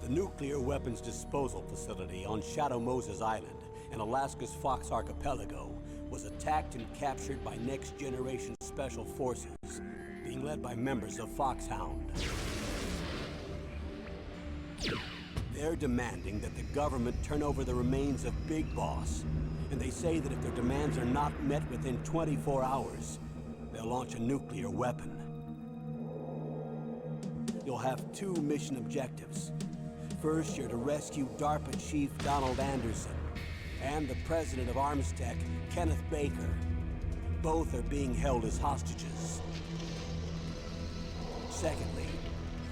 The nuclear weapons disposal facility on Shadow Moses Island in Alaska's Fox Archipelago was attacked and captured by next-generation special forces, being led by members of Foxhound. They're demanding that the government turn over the remains of Big Boss, and they say that if their demands are not met within 24 hours, they'll launch a nuclear weapon. You'll have two mission objectives. First, you're to rescue DARPA Chief Donald Anderson and the president of Armstech, Kenneth Baker. Both are being held as hostages. Secondly,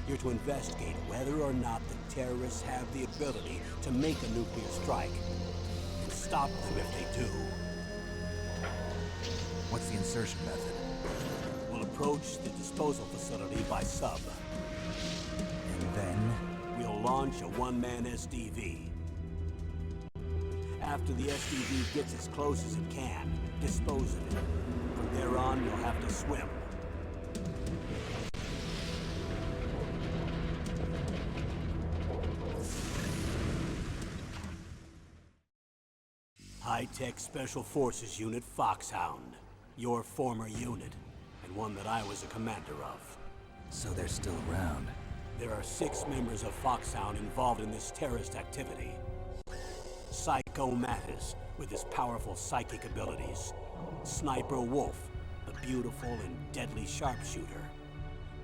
you're to investigate whether or not the terrorists have the ability to make a nuclear strike, and stop them if they do. What's the insertion method? We'll approach the disposal facility by sub. And then? We'll launch a one-man SDV. After the SDV gets as close as it can, dispose of it. From there on, you'll have to swim. High-Tech Special Forces Unit Foxhound. Your former unit, and one that I was a commander of. So they're still around. There are 6 members of Foxhound involved in this terrorist activity. Psycho Mattis, with his powerful psychic abilities. Sniper Wolf, the beautiful and deadly sharpshooter.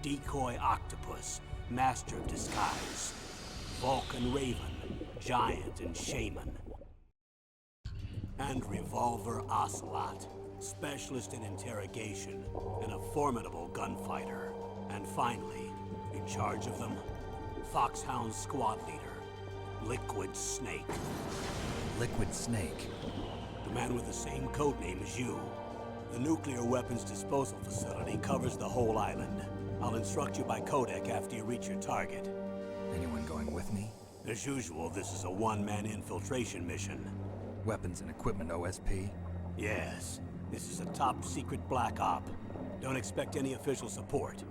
Decoy Octopus, master of disguise. Vulcan Raven, giant and shaman. And Revolver Ocelot, specialist in interrogation and a formidable gunfighter. And finally, in charge of them, Foxhound squad leader, Liquid Snake. Liquid Snake? The man with the same codename as you. The nuclear weapons disposal facility covers the whole island. I'll instruct you by codec after you reach your target. Anyone going with me? As usual, this is a one-man infiltration mission. Weapons and equipment OSP? Yes. This is a top-secret black op. Don't expect any official support.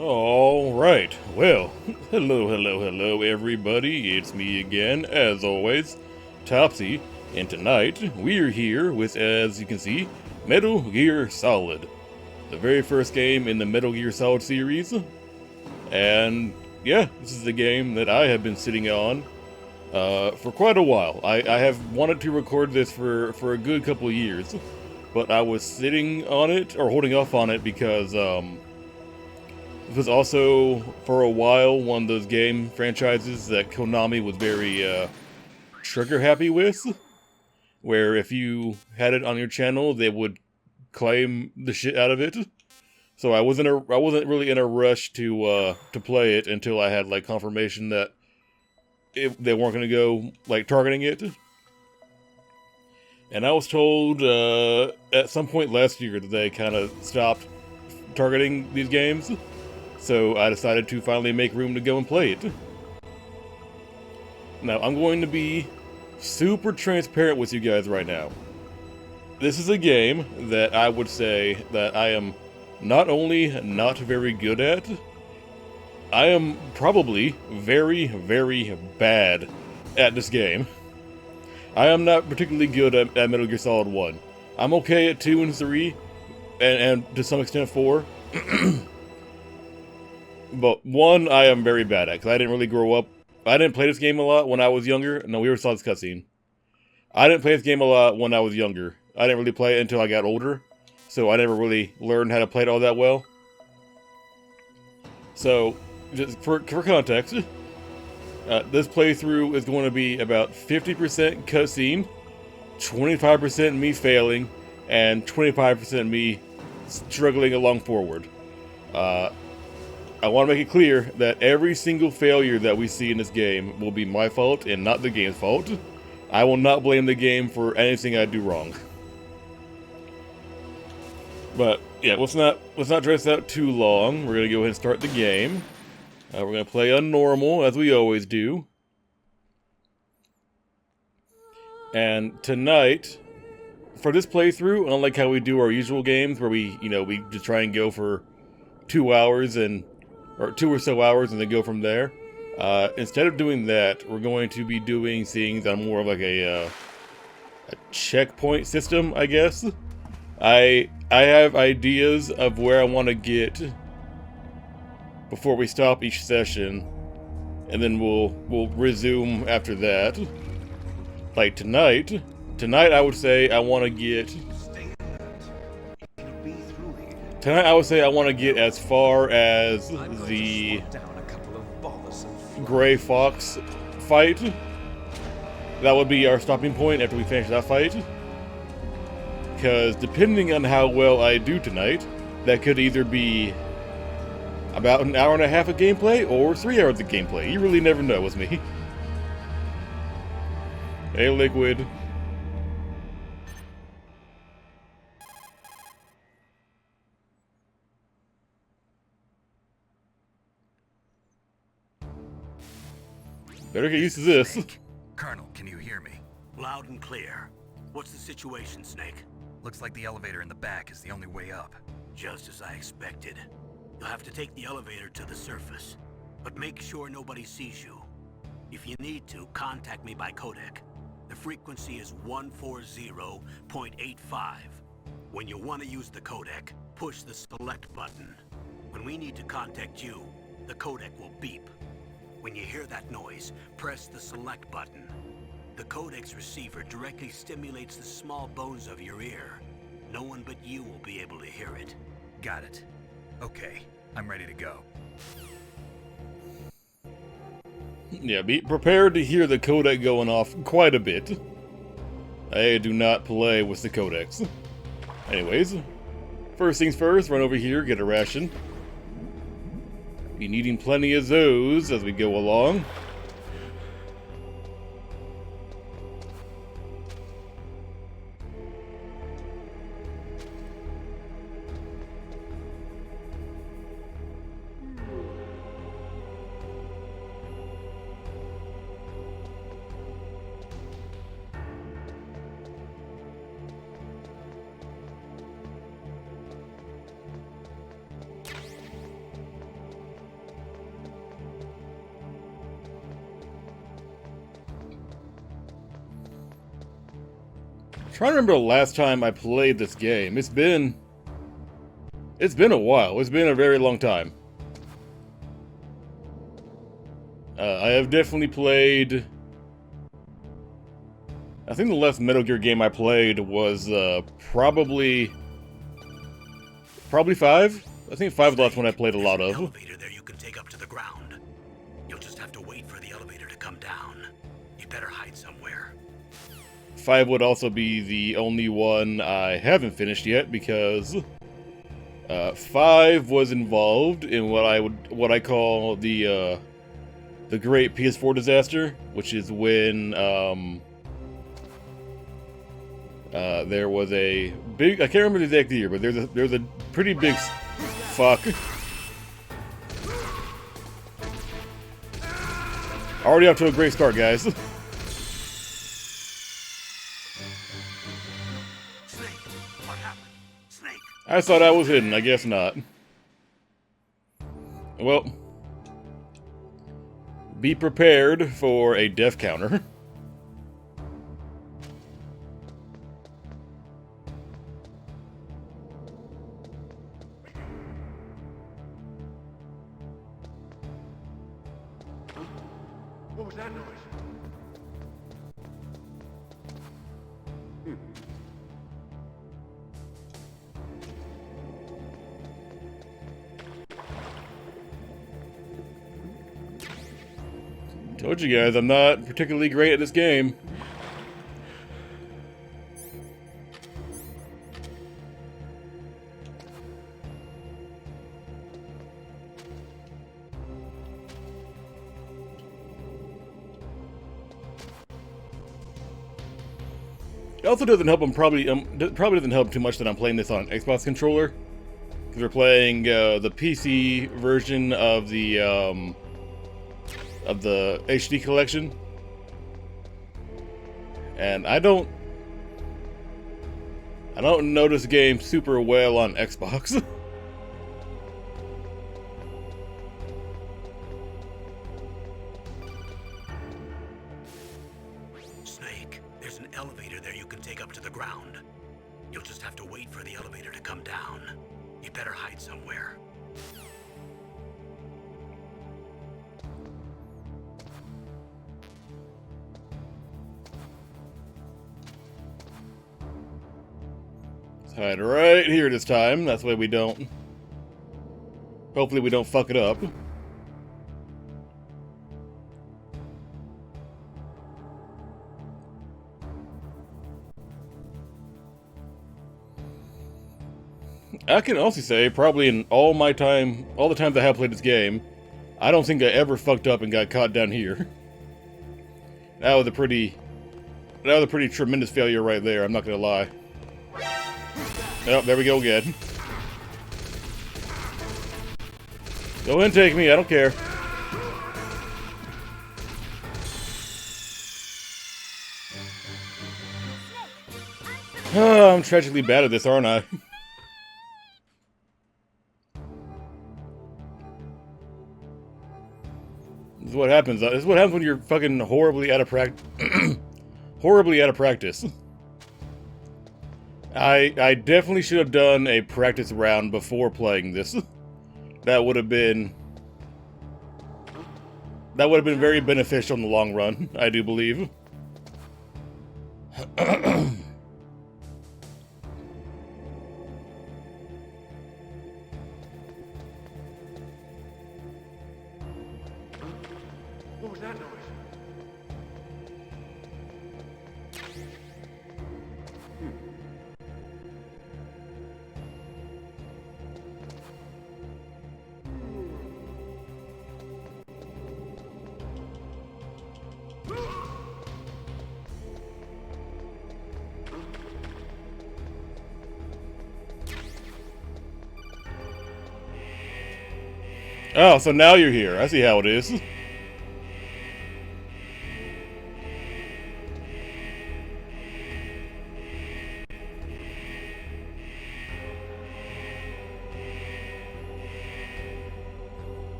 Alright, well, hello everybody, it's me again, as always, Topsy, and tonight we're here with, as you can see, Metal Gear Solid, the very first game in the Metal Gear Solid series, and yeah, this is the game that I have been sitting on for quite a while. I have wanted to record this for a good couple of years, but I was sitting on it, or holding off on it, because it was also, for a while, one of those game franchises that Konami was very trigger-happy with, where if you had it on your channel, they would claim the shit out of it. So I wasn't really in a rush to play it until I had like confirmation that they weren't going to go like targeting it. And I was told at some point last year that they kind of stopped targeting these games. So I decided to finally make room to go and play it. Now, I'm going to be super transparent with you guys right now. This is a game that I would say that I am not only not very good at, I am probably very, very bad at this game. I am not particularly good at Metal Gear Solid 1. I'm okay at 2 and 3, and to some extent 4. But 1, I am very bad at, because I didn't really grow up. I didn't play this game a lot when I was younger. No, we already saw this cutscene. I didn't play this game a lot when I was younger. I didn't really play it until I got older. So I never really learned how to play it all that well. So, just for context, this playthrough is going to be about 50% cutscene, 25% me failing, and 25% me struggling along forward. I want to make it clear that every single failure that we see in this game will be my fault and not the game's fault. I will not blame the game for anything I do wrong. But yeah, let's not dress out too long. We're gonna go ahead and start the game. We're gonna play on normal as we always do. And tonight, for this playthrough, unlike how we do our usual games, where we just try and go for 2 hours or 2 or so hours and then go from there. Instead of doing that, we're going to be doing things on more of like a checkpoint system, I guess. I have ideas of where I want to get before we stop each session, and then we'll resume after that. Like tonight I would say I want to get. Tonight I would say I want to get as far as the Gray Fox fight. That would be our stopping point after we finish that fight. Because depending on how well I do tonight, that could either be about an hour and a half of gameplay or 3 hours of gameplay. You really never know with me. Hey, Liquid. Better get used to this. Snake. Colonel, can you hear me? Loud and clear. What's the situation, Snake? Looks like the elevator in the back is the only way up. Just as I expected. You'll have to take the elevator to the surface, but make sure nobody sees you. If you need to, contact me by codec. The frequency is 140.85. When you want to use the codec, push the select button. When we need to contact you, the codec will beep. When you hear that noise, press the select button. The codec's receiver directly stimulates the small bones of your ear. No one but you will be able to hear it. Got it. Okay, I'm ready to go. Yeah, be prepared to hear the codec going off quite a bit. I do not play with the codecs. Anyways, first things first, run over here, get a ration. Be needing plenty of those as we go along. Trying to remember the last time I played this game. It's been a while. It's been a very long time. I have definitely played. I think the last Metal Gear game I played was probably 5. I think 5 was the last one I played a lot of. Elevator there you can take up to the ground. You'll just have to wait for the elevator to come down. You better hide somewhere. 5 would also be the only one I haven't finished yet because 5 was involved in what I call the Great PS4 Disaster, which is when there was a big, I can't remember the exact year, but there's a pretty big fuck. Already off to a great start, guys. I thought I was hidden, I guess not. Well, be prepared for a death counter. What was that noise? Told you guys, I'm not particularly great at this game. also doesn't help. Probably doesn't help too much that I'm playing this on an Xbox controller, because we're playing the PC version of the HD collection, and I don't know this game super well on Xbox. Snake, there's an elevator there you can take up to the ground. You'll just have to wait for the elevator to come down. You better hide somewhere. Let's hide right here this time. That's why we don't. Hopefully we don't fuck it up. I can also say, probably in all the times I have played this game, I don't think I ever fucked up and got caught down here. That was a pretty tremendous failure right there, I'm not gonna lie. Oh, there we go again. Go ahead and take me, I don't care. Oh, I'm tragically bad at this, aren't I? This is what happens. This is what happens when you're fucking horribly out of practice. Horribly out of practice. I definitely should have done a practice round before playing this. That would have been very beneficial in the long run, I do believe. What was that noise? Oh, so now you're here. I see how it is.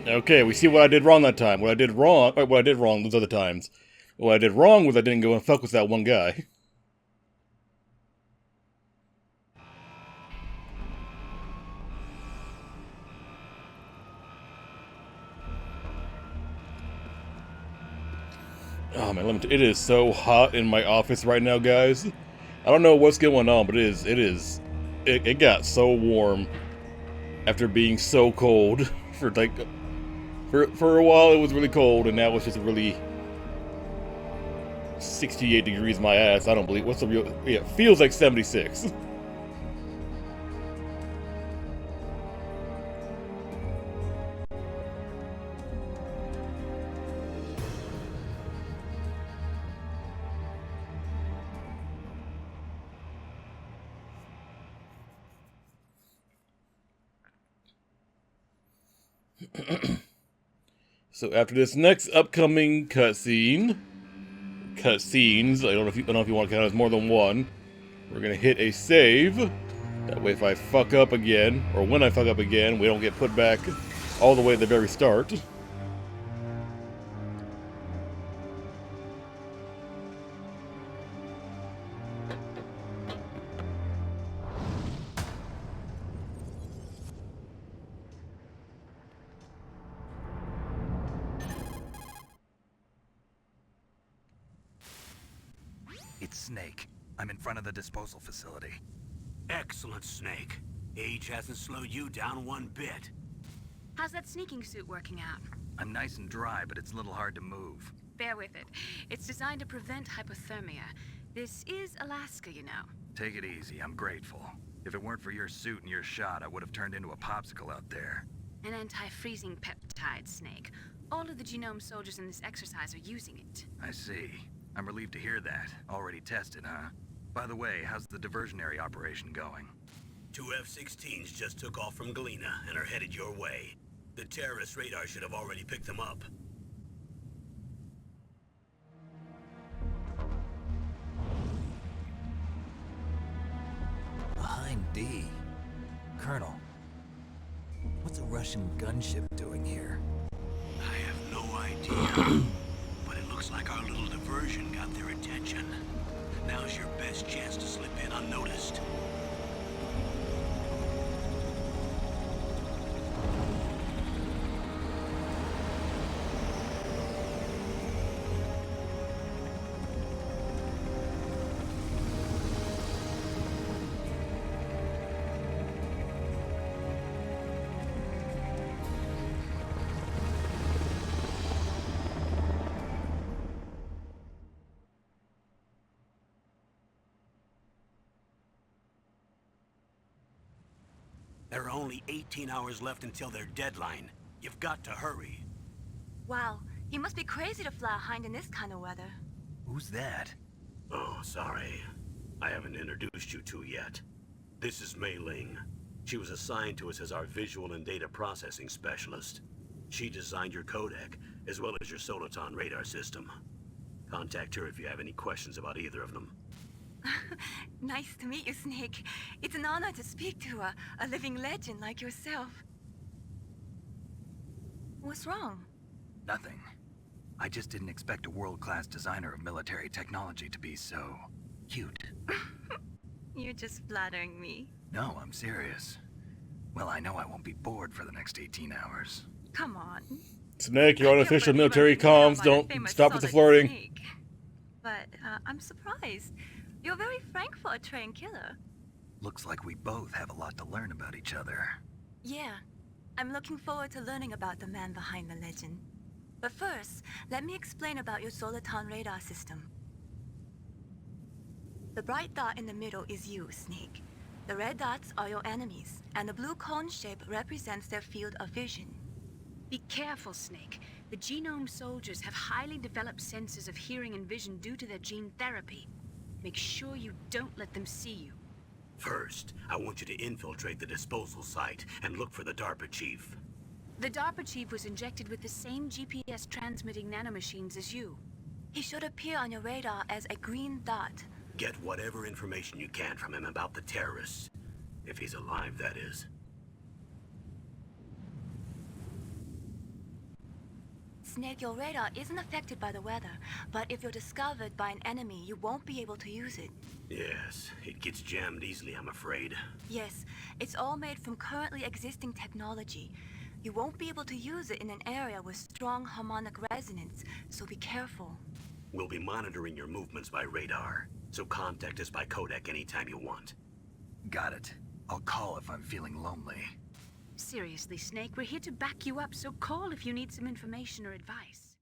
Okay, we see what I did wrong that time. What I did wrong those other times. What I did wrong was I didn't go and fuck with that one guy. Oh man, it is so hot in my office right now, guys. I don't know what's going on, but it got so warm after being so cold for like for a while. It was really cold, and now it's just really 68 degrees my ass. I don't believe what's the real. Yeah, it feels like 76. So after this next upcoming cutscenes, I don't know if you want to count it as more than one, we're gonna hit a save. That way if I fuck up again, or when I fuck up again, we don't get put back all the way at the very start. It's Snake. I'm in front of the disposal facility. Excellent, Snake. Age hasn't slowed you down one bit. How's that sneaking suit working out? I'm nice and dry, but it's a little hard to move. Bear with it. It's designed to prevent hypothermia. This is Alaska, you know. Take it easy, I'm grateful. If it weren't for your suit and your shot, I would have turned into a popsicle out there. An anti-freezing peptide, Snake. All of the genome soldiers in this exercise are using it. I see. I'm relieved to hear that. Already tested, huh? By the way, how's the diversionary operation going? 2 F-16s just took off from Galena and are headed your way. The terrorist radar should have already picked them up. Behind D. Colonel, what's a Russian gunship doing here? I have no idea, but it looks like our little diversion got their attention. Now's your best chance to slip in unnoticed. There are only 18 hours left until their deadline. You've got to hurry. Wow, you must be crazy to fly a hind in this kind of weather. Who's that? Oh, sorry. I haven't introduced you to yet. This is Mei Ling. She was assigned to us as our visual and data processing specialist. She designed your codec, as well as your Soliton radar system. Contact her if you have any questions about either of them. Nice to meet you, Snake. It's an honor to speak to a living legend like yourself. What's wrong? Nothing. I just didn't expect a world-class designer of military technology to be so cute. You're just flattering me. No, I'm serious. Well, I know I won't be bored for the next 18 hours. Come on. Snake, you're on I can't official believe military I've been nailed comms. by the Don't famous stop with the Solid flirting. Snake. But I'm surprised. You're very frank for a trained killer. Looks like we both have a lot to learn about each other. Yeah, I'm looking forward to learning about the man behind the legend. But first, let me explain about your Soliton radar system. The bright dot in the middle is you, Snake. The red dots are your enemies, and the blue cone shape represents their field of vision. Be careful, Snake. The genome soldiers have highly developed senses of hearing and vision due to their gene therapy. Make sure you don't let them see you. First, I want you to infiltrate the disposal site and look for the DARPA chief. The DARPA chief was injected with the same GPS transmitting nanomachines as you. He should appear on your radar as a green dot. Get whatever information you can from him about the terrorists. If he's alive, that is. Snake, your radar isn't affected by the weather, but if you're discovered by an enemy, you won't be able to use it. Yes, it gets jammed easily, I'm afraid. Yes, it's all made from currently existing technology. You won't be able to use it in an area with strong harmonic resonance, so be careful. We'll be monitoring your movements by radar, so contact us by codec anytime you want. Got it. I'll call if I'm feeling lonely. Seriously, Snake, we're here to back you up, so call if you need some information or advice.